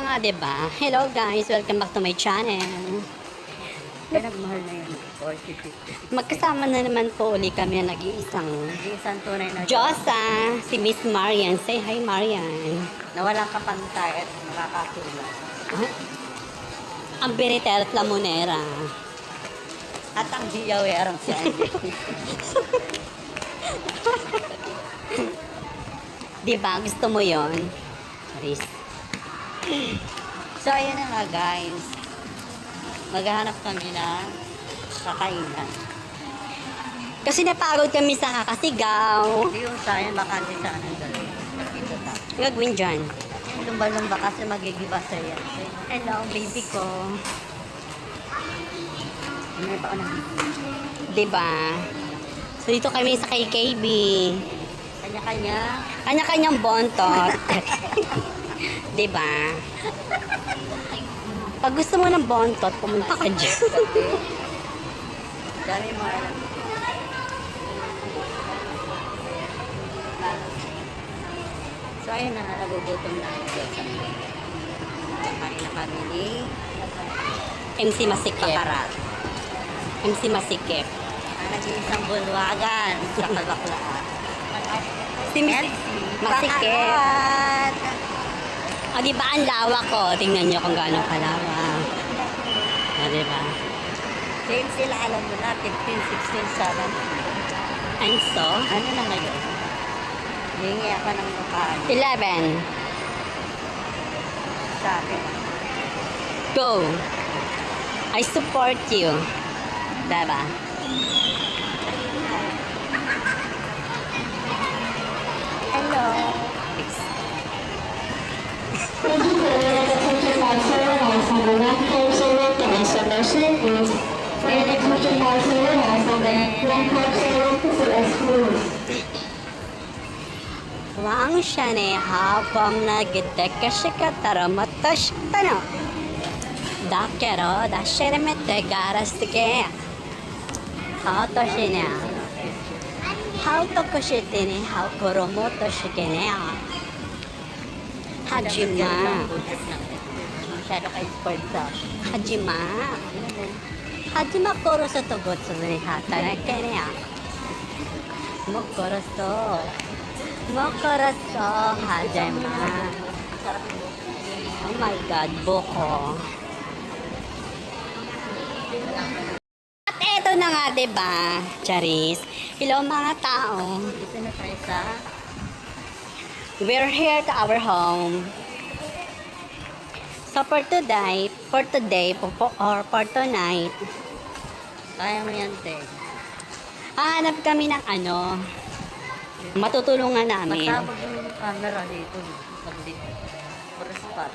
nga, diba? Hello guys, welcome back to my channel. Kaya nagmahal na yun. 40, 50. Magkasama na naman po uli kami na nag-iisang Isang tunay na Diyosa, si Miss Marian. Say hi, Marian. na walang kapantay at nakakatulong. Ang Biriter at Lamunera. At ang hiyawerang si Angie. Diba? Gusto mo yon? Charis. So, ayan na nga guys. Maghahanap kami ng kakainan. Kasi napagod kami sa kakasigaw. Hindi yung sayang bakante sa anong dalawa. Nakita tayo. Gagawin dyan. Lumba-lumba kasi magigiba sa yan. Hello, baby ko. May pa ako ng Diba? So, dito kami sa KKB. kanya-kanya. Kanya-kanyang bontot. Diba? Pag gusto mo ng bontot, pumunta ka dyan. Dami mga alam. So, ayun na, nagugutom na ako sa kakain na kami ni MC Masikip. Pakarat. MC Masikip. Nag-iisang bulwagan sa Kalaklaan. Si Miss Masikip. Pakarat! O, diba ang lawak ko? Tingnan nyo kung gaano kalawak. O, diba? Same sila, alam mo na, 15, 16, 17. And so, Ano na ngayon? Hingi ako ng mukhaan 11. sa akin. Go! I support you. Diba? Hello! Thank you for your attention by service on the left hand service to national service. For your attention by service on the left hand service to exclude. Wang shane hapam na giteka shikatara matashitana. Dakero da sheremete garastike. How to shine? How to kushite ne? How koromoto shikene? Hajima. Masyado kayo sport sa Hajima. Hajima koroso to gotsu ni hatara kene ya. Mokoroso. Mokoroso hajima. Oh my God, buko. At eto na nga, diba, Charis? Hello mga tao. Dito na tayo sa We're here to our home. So for today, or for tonight, kaya mo yan, te. hahanap kami ng ano, matutulungan namin. Masabog yung camera dito. Pag dito. For spot.